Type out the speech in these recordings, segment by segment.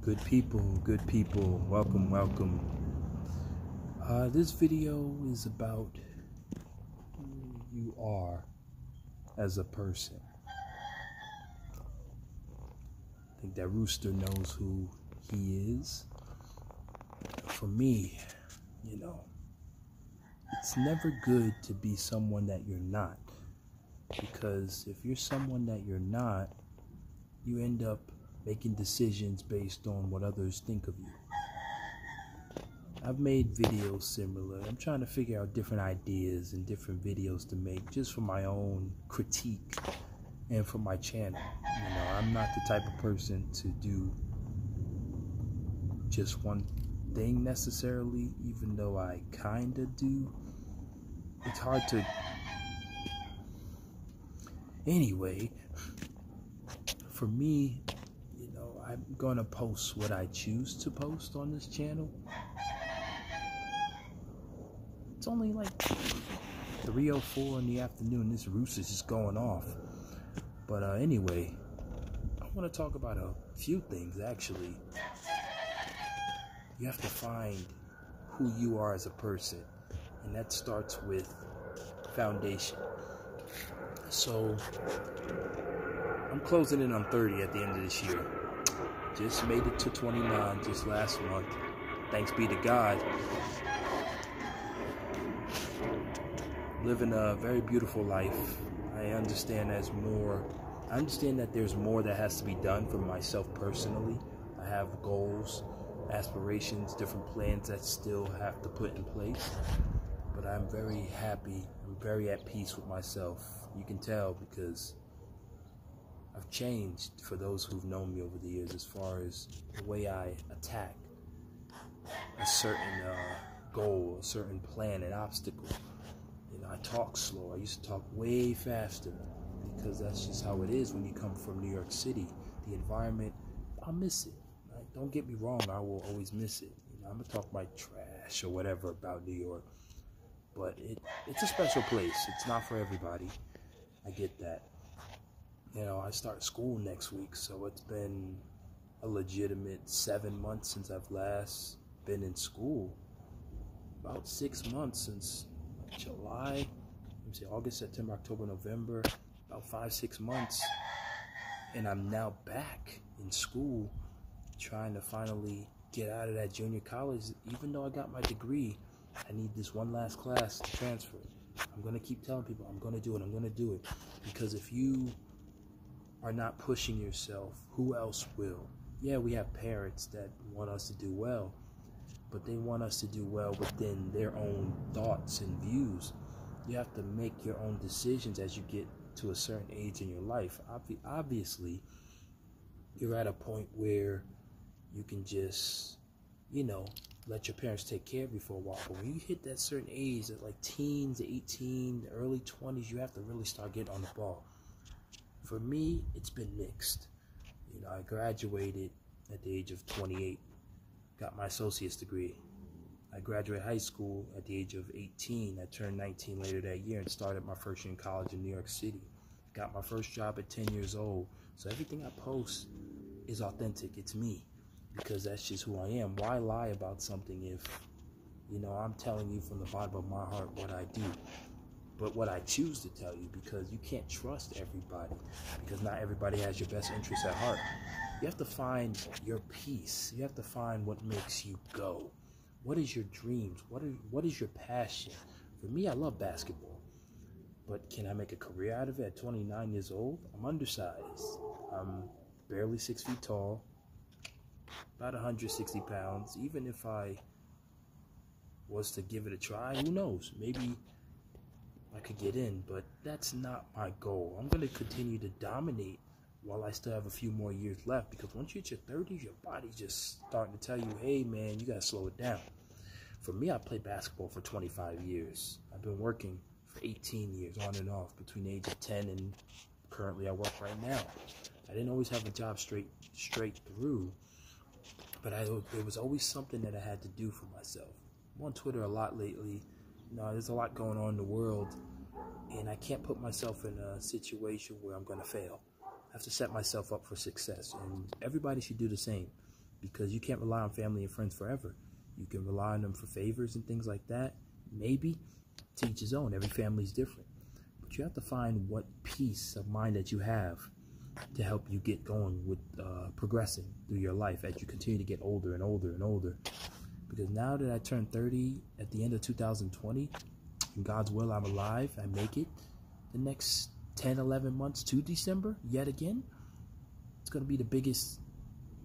Good people, welcome. This video is about who you are as a person. I think that rooster knows who he is. For me, it's never good to be someone that you're not. Because if you're someone that you're not, you end up making decisions based on what others think of you. I've made videos similar. I'm trying to figure out different ideas and different videos to make just for my own critique and for my channel. I'm not the type of person to do just one thing necessarily, even though I kind of do. It's hard to... Anyway, for me, I'm going to post what I choose to post on this channel. It's only like 3:04 in the afternoon. This rooster's just going off. But anyway, I want to talk about a few things, actually. You have to find who you are as a person. And that starts with foundation. So, I'm closing in on 30 at the end of this year. Just made it to 29 just last month. Thanks be to God. Living a very beautiful life. I understand that there's more that has to be done for myself personally. I have goals, aspirations, different plans that still have to put in place. But I'm very happy. I'm very at peace with myself. You can tell because I've changed for those who've known me over the years as far as the way I attack a certain goal, a certain plan, an obstacle. I talk slow. I used to talk way faster because that's just how it is when you come from New York City. The environment, I'll miss it. Right? Don't get me wrong, I will always miss it. I'm going to talk my trash or whatever about New York. But it's a special place. It's not for everybody. I get that. I start school next week, so it's been a legitimate 7 months since I've last been in school. About 6 months since July, August, September, October, November, about 5-6 months. And I'm now back in school trying to finally get out of that junior college. Even though I got my degree, I need this one last class to transfer. I'm going to keep telling people I'm going to do it. Because if you are not pushing yourself, who else will? Yeah, we have parents that want us to do well, but they want us to do well within their own thoughts and views. You have to make your own decisions as you get to a certain age in your life. Obviously, you're at a point where you can just, let your parents take care of you for a while. But when you hit that certain age, at like teens, 18, the early 20s, you have to really start getting on the ball. For me, it's been mixed. I graduated at the age of 28, got my associate's degree. I graduated high school at the age of 18. I turned 19 later that year and started my first year in college in New York City. Got my first job at 10 years old. So everything I post is authentic. It's me. Because that's just who I am. Why lie about something if, I'm telling you from the bottom of my heart what I do. But what I choose to tell you, because you can't trust everybody. Because not everybody has your best interests at heart. You have to find your peace. You have to find what makes you go. What is your dreams? What is your passion? For me, I love basketball. But can I make a career out of it at 29 years old? I'm undersized. I'm barely 6 feet tall. About 160 pounds. Even if I was to give it a try, who knows? Maybe I could get in, but that's not my goal. I'm going to continue to dominate while I still have a few more years left, because once you hit your 30s, your body's just starting to tell you, hey man, you got to slow it down. For me, I played basketball for 25 years. I've been working for 18 years on and off between the age of 10 and currently I work right now. I didn't always have a job straight through, but there was always something that I had to do for myself. I'm on Twitter a lot lately. There's a lot going on in the world, and I can't put myself in a situation where I'm going to fail. I have to set myself up for success, and everybody should do the same. because you can't rely on family and friends forever. You can rely on them for favors and things like that. Maybe. To each his own. Every family's different. But you have to find what peace of mind that you have to help you get going with progressing through your life as you continue to get older and older and older. Because now that I turned 30 at the end of 2020, in God's will, I'm alive, I make it. The next 10, 11 months to December, yet again, it's going to be the biggest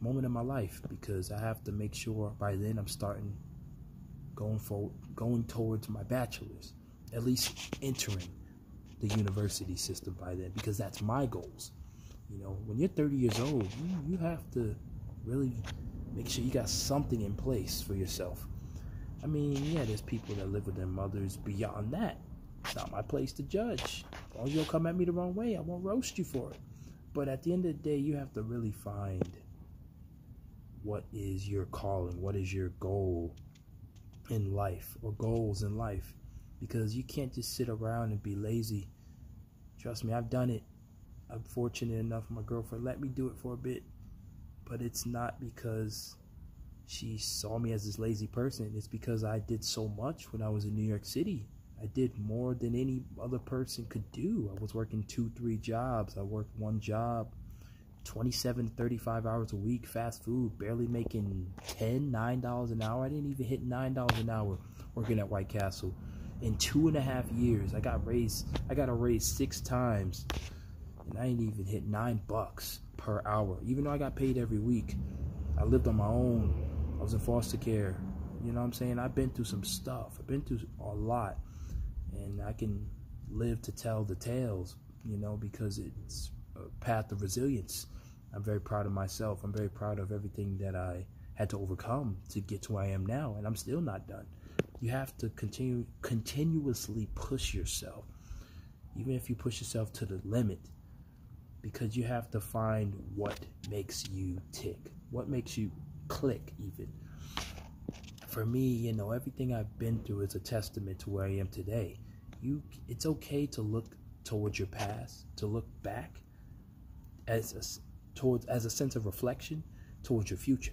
moment of my life, because I have to make sure by then I'm starting going towards my bachelor's, at least entering the university system by then, because that's my goals. You know, when you're 30 years old, you have to really make sure you got something in place for yourself. I mean, yeah, there's people that live with their mothers. Beyond that, it's not my place to judge. As long as you don't come at me the wrong way, I won't roast you for it. But at the end of the day, you have to really find what is your calling, what is your goal in life, or goals in life. Because you can't just sit around and be lazy. Trust me, I've done it. I'm fortunate enough, my girlfriend let me do it for a bit. But it's not because she saw me as this lazy person. It's because I did so much when I was in New York City. I did more than any other person could do. I was working 2-3 jobs. I worked one job, 27 to 35 hours a week, fast food, barely making $9 an hour. I didn't even hit $9 an hour working at White Castle. In 2.5 years, I got a raise 6 times, and I didn't even hit $9 per hour, even though I got paid every week. I lived on my own. I was in foster care. You know what I'm saying? I've been through some stuff. I've been through a lot, and I can live to tell the tales, you know, because it's a path of resilience. I'm very proud of myself. I'm very proud of everything that I had to overcome to get to where I am now, and I'm still not done. You have to continuously push yourself, even if you push yourself to the limit, because you have to find what makes you tick, what makes you click even. For me, you know, everything I've been through is a testament to where I am today. It's okay to look towards your past, to look back as a sense of reflection towards your future.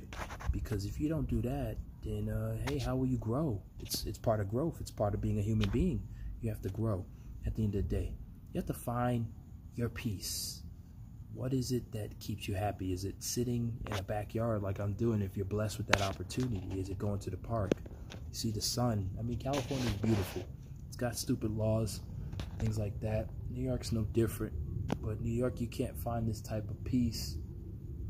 Because if you don't do that, then hey, how will you grow? It's part of growth. It's part of being a human being. You have to grow. At the end of the day, you have to find your peace. What is it that keeps you happy? Is it sitting in a backyard like I'm doing if you're blessed with that opportunity? Is it going to the park? You see the sun? I mean, California is beautiful. It's got stupid laws, things like that. New York's no different. But New York, you can't find this type of peace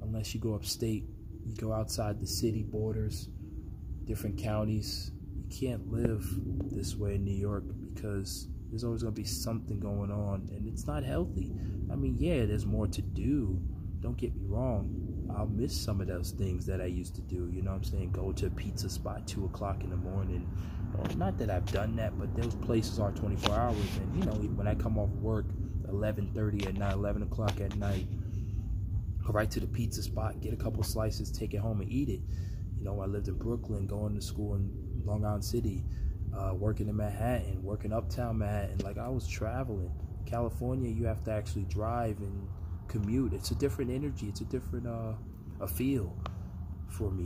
unless you go upstate. You go outside the city borders, different counties. You can't live this way in New York because there's always going to be something going on, and it's not healthy. I mean, yeah, there's more to do. Don't get me wrong. I'll miss some of those things that I used to do. You know what I'm saying? Go to a pizza spot 2 o'clock in the morning. Well, not that I've done that, but those places are 24 hours. And, you know, when I come off work, 11:30 at night, 11 o'clock at night, go right to the pizza spot, get a couple slices, take it home and eat it. You know, I lived in Brooklyn, going to school in Long Island City, working in Manhattan, working uptown Manhattan. Like, I was traveling. California, you have to actually drive and commute. It's a different energy. It's a different a feel for me.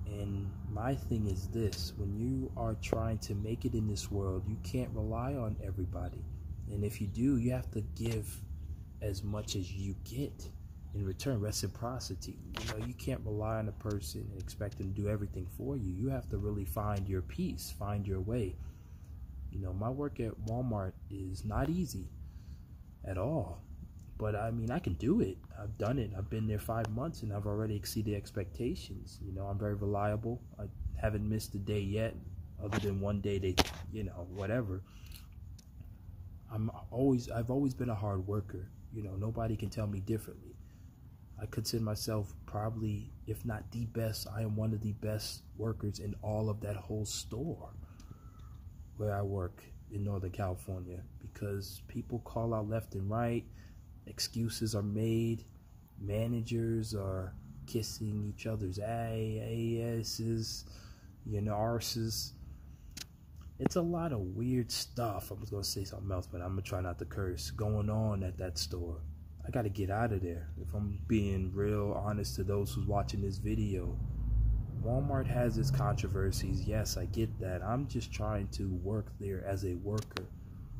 And my thing is this: when you are trying to make it in this world, you can't rely on everybody. And if you do, you have to give as much as you get in return. Reciprocity. You know, you can't rely on a person and expect them to do everything for you. You have to really find your peace, find your way. You know, my work at Walmart is not easy at all. But I mean, I can do it. I've done it. I've been there 5 months and I've already exceeded expectations. You know, I'm very reliable. I haven't missed a day yet, other than one day they, you know, whatever. I've always been a hard worker. You know, nobody can tell me differently. I consider myself probably, if not the best, I am one of the best workers in all of that whole store where I work in Northern California, because people call out left and right. Excuses are made. Managers are kissing each other's asses, you know, arses. It's a lot of weird stuff. I was going to say something else, but I'm going to try not to curse, going on at that store. I got to get out of there. If I'm being real honest to those who's watching this video, Walmart has its controversies. Yes, I get that. I'm just trying to work there as a worker.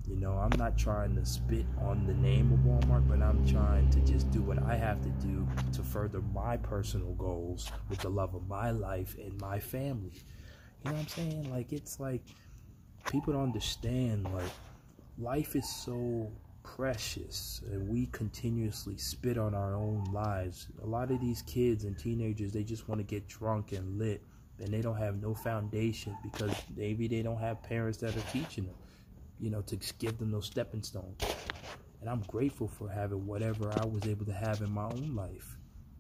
You know, I'm not trying to spit on the name of Walmart, but I'm trying to just do what I have to do to further my personal goals with the love of my life and my family. You know what I'm saying? Like, it's like people don't understand, like, life is so precious and we continuously spit on our own lives. A lot of these kids and teenagers, they just want to get drunk and lit, and they don't have no foundation because maybe they don't have parents that are teaching them, you know, to give them those stepping stones. And I'm grateful for having whatever I was able to have in my own life.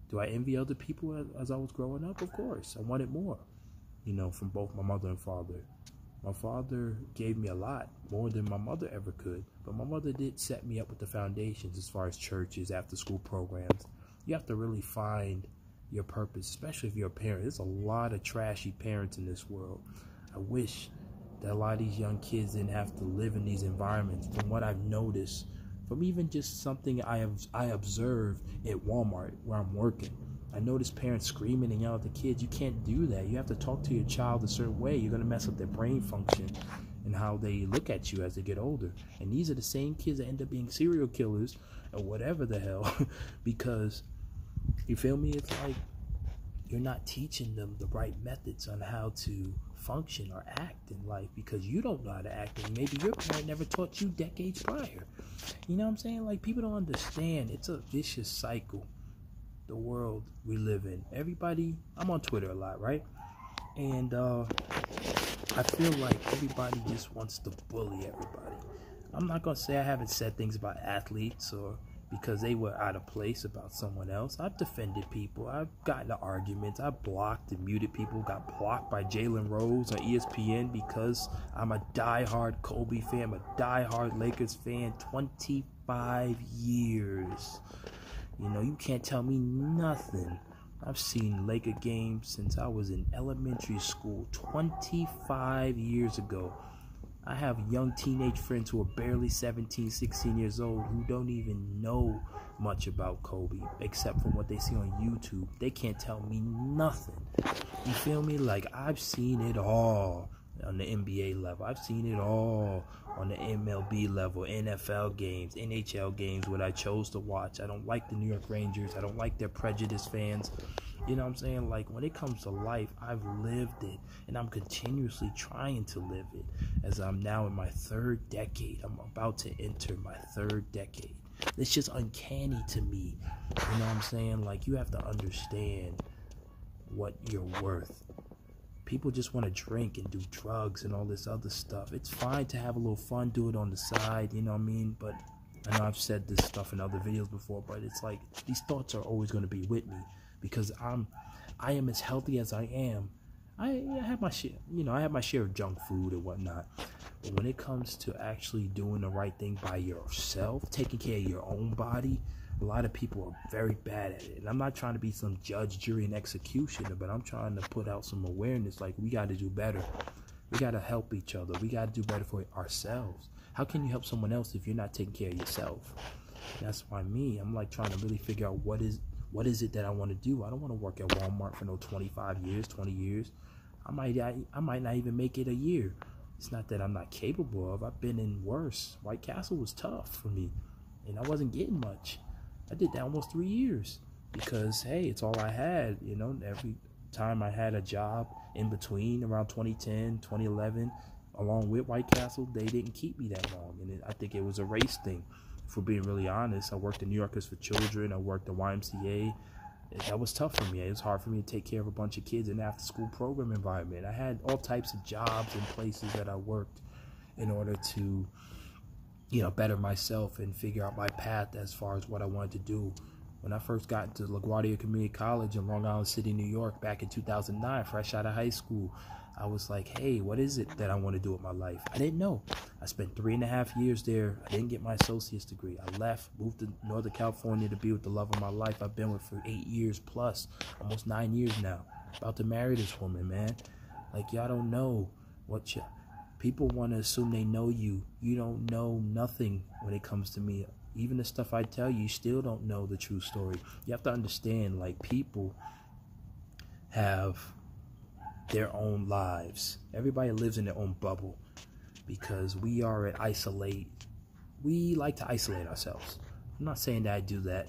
Do I envy other people as I was growing up? Of course. I wanted more, you know, from both my mother and father. My father gave me a lot, more than my mother ever could. But my mother did set me up with the foundations as far as churches, after school programs. You have to really find your purpose, especially if you're a parent. There's a lot of trashy parents in this world. I wish that a lot of these young kids didn't have to live in these environments. From what I've noticed, from even just something I observed at Walmart where I'm working, I noticed parents screaming and yelling at the kids. You can't do that. You have to talk to your child a certain way. You're going to mess up their brain function and how they look at you as they get older. And these are the same kids that end up being serial killers or whatever the hell because, you feel me? It's like you're not teaching them the right methods on how to function or act in life because you don't know how to act, and maybe your parent never taught you decades prior. You know what I'm saying? Like, people don't understand. It's a vicious cycle, the world we live in. Everybody, I'm on Twitter a lot, right? And I feel like everybody just wants to bully everybody. I'm not gonna say I haven't said things about athletes or because they were out of place about someone else. I've defended people. I've gotten into arguments. I've blocked and muted people. Got blocked by Jalen Rose on ESPN because I'm a diehard Kobe fan. I'm a diehard Lakers fan. 25 years. You know, you can't tell me nothing. I've seen Laker games since I was in elementary school, 25 years ago. I have young teenage friends who are barely 17, 16 years old who don't even know much about Kobe except from what they see on YouTube. They can't tell me nothing. You feel me? Like, I've seen it all on the NBA level. I've seen it all on the MLB level, NFL games, NHL games, what I chose to watch. I don't like the New York Rangers. I don't like their prejudiced fans. You know what I'm saying? Like, when it comes to life, I've lived it, and I'm continuously trying to live it as I'm now in my third decade. I'm about to enter my third decade. It's just uncanny to me. You know what I'm saying? Like, you have to understand what you're worth. People just want to drink and do drugs and all this other stuff. It's fine to have a little fun, do it on the side, you know what I mean? But I know I've said this stuff in other videos before, but it's like these thoughts are always going to be with me because I am as healthy as I am. I have my share, you know, I have my share of junk food and whatnot. But when it comes to actually doing the right thing by yourself, taking care of your own body, a lot of people are very bad at it. And I'm not trying to be some judge, jury, and executioner, but I'm trying to put out some awareness. Like, we got to do better. We got to help each other. We got to do better for ourselves. How can you help someone else if you're not taking care of yourself? That's why I'm like trying to really figure out what is it that I want to do. I don't want to work at Walmart for no 25 years, 20 years. I might not even make it a year. It's not that I'm not capable of. I've been in worse. White Castle was tough for me, and I wasn't getting much. I did that almost 3 years because, hey, it's all I had. You know, every time I had a job in between around 2010, 2011, along with White Castle, they didn't keep me that long. And I think it was a race thing, for being really honest. I worked at New Yorkers for Children. I worked at YMCA. That was tough for me. It was hard for me to take care of a bunch of kids in an after-school program environment. I had all types of jobs and places that I worked in order to, you know, better myself and figure out my path as far as what I wanted to do. When I first got into LaGuardia Community College in Long Island City, New York, back in 2009, fresh out of high school, I was like, hey, what is it that I want to do with my life? I didn't know. I spent 3.5 years there. I didn't get my associate's degree. I left, moved to Northern California to be with the love of my life. I've been with for 8 years plus, almost 9 years now. About to marry this woman, man. Like, y'all don't know what you... People want to assume they know you. You don't know nothing when it comes to me. Even the stuff I tell you, you still don't know the true story. You have to understand, like, people have their own lives. Everybody lives in their own bubble because we like to isolate ourselves. I'm not saying that I do that.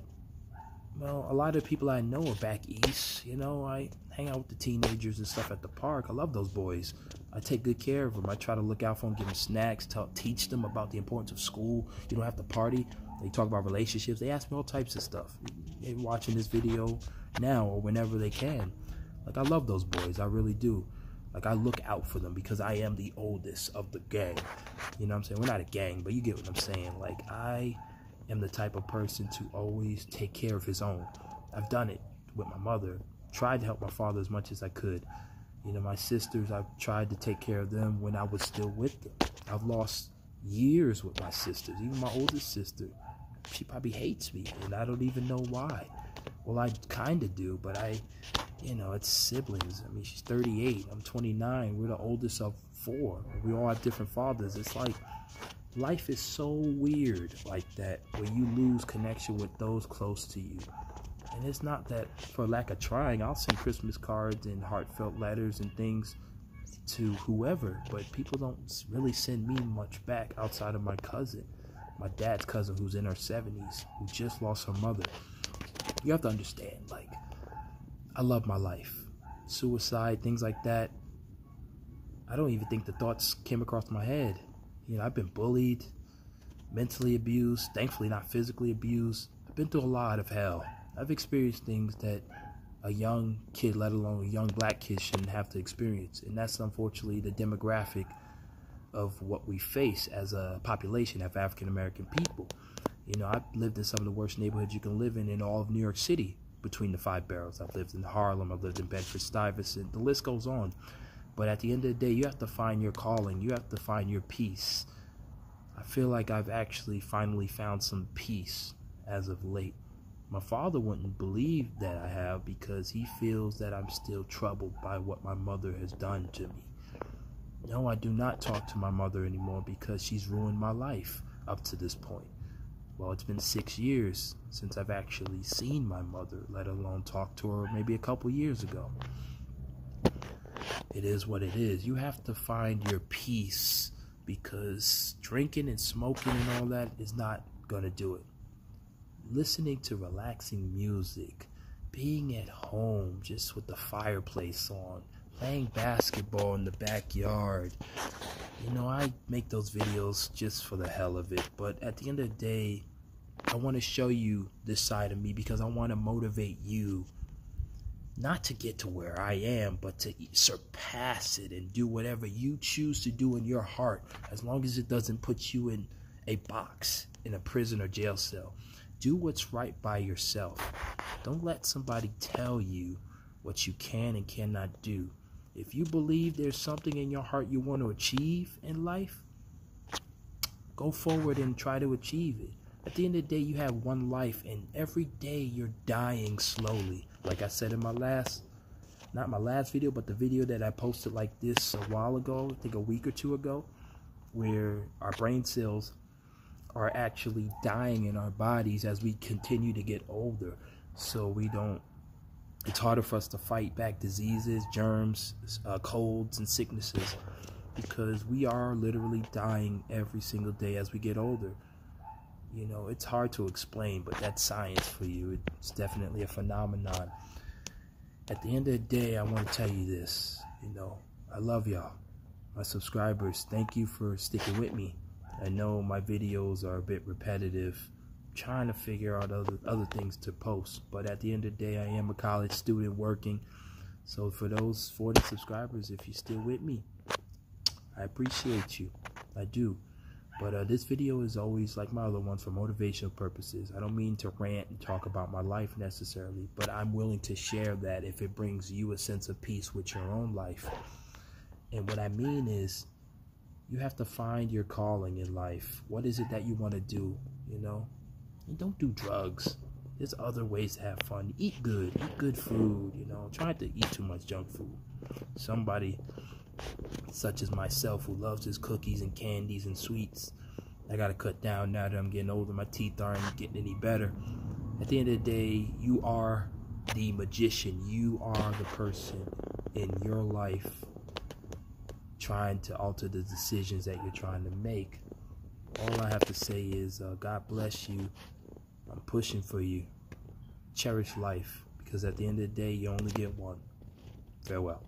Well, a lot of people I know are back east. You know, I hang out with the teenagers and stuff at the park. I love those boys. I take good care of them. I try to look out for them, give them snacks, teach them about the importance of school. You don't have to party. They talk about relationships. They ask me all types of stuff. They're watching this video now or whenever they can. Like, I love those boys. I really do. Like, I look out for them because I am the oldest of the gang. You know what I'm saying? We're not a gang, but you get what I'm saying. Like, I am the type of person to always take care of his own. I've done it with my mother. Tried to help my father as much as I could. You know, my sisters, I've tried to take care of them when I was still with them. I've lost years with my sisters. Even my oldest sister, she probably hates me, and I don't even know why. Well, I kind of do, but it's siblings. I mean, she's 38, I'm 29. We're the oldest of 4. We all have different fathers. It's like, life is so weird like that, where you lose connection with those close to you. And it's not that for lack of trying. I'll send Christmas cards and heartfelt letters and things to whoever, but people don't really send me much back outside of my cousin, my dad's cousin, who's in her 70s, who just lost her mother. You have to understand, like, I love my life. Suicide, things like that, I don't even think the thoughts came across my head. You know, I've been bullied, mentally abused, thankfully not physically abused. I've been through a lot of hell. I've experienced things that a young kid, let alone a young black kid, shouldn't have to experience. And that's unfortunately the demographic of what we face as a population of African-American people. You know, I've lived in some of the worst neighborhoods you can live in all of New York City, between the 5 boroughs. I've lived in Harlem, I've lived in Bedford-Stuyvesant, the list goes on. But at the end of the day, you have to find your calling. You have to find your peace. I feel like I've actually finally found some peace as of late. My father wouldn't believe that I have because he feels that I'm still troubled by what my mother has done to me. No, I do not talk to my mother anymore because she's ruined my life up to this point. Well, it's been 6 years since I've actually seen my mother, let alone talk to her maybe a couple years ago. It is what it is. You have to find your peace because drinking and smoking and all that is not going to do it. Listening to relaxing music, being at home just with the fireplace on, playing basketball in the backyard. You know, I make those videos just for the hell of it, but at the end of the day, I want to show you this side of me because I want to motivate you not to get to where I am, but to surpass it and do whatever you choose to do in your heart, as long as it doesn't put you in a box, in a prison or jail cell. Do what's right by yourself. Don't let somebody tell you what you can and cannot do. If you believe there's something in your heart you want to achieve in life, go forward and try to achieve it. At the end of the day, you have one life, and every day you're dying slowly. Like I said in my not my last video, but the video that I posted like this a while ago, I think a week or 2 ago, where our brain cells are actually dying in our bodies as we continue to get older. So it's harder for us to fight back diseases, germs, colds, and sicknesses, because we are literally dying every single day as we get older. You know, it's hard to explain, but that's science for you. It's definitely a phenomenon. At the end of the day, I want to tell you this. You know, I love y'all. My subscribers, thank you for sticking with me. I know my videos are a bit repetitive. I'm trying to figure out other things to post. But at the end of the day, I am a college student working. So for those 40 subscribers, if you're still with me, I appreciate you. I do. But this video is always like my other ones for motivational purposes. I don't mean to rant and talk about my life necessarily, but I'm willing to share that if it brings you a sense of peace with your own life. And what I mean is, you have to find your calling in life. What is it that you want to do, you know? And don't do drugs. There's other ways to have fun. Eat good food, you know. Try not to eat too much junk food. Somebody such as myself who loves his cookies and candies and sweets, I gotta cut down now that I'm getting older. My teeth aren't getting any better. At the end of the day, you are the magician. You are the person in your life, trying to alter the decisions that you're trying to make. All I have to say is God bless you. I'm pushing for you. Cherish life, because at the end of the day, you only get one. Farewell.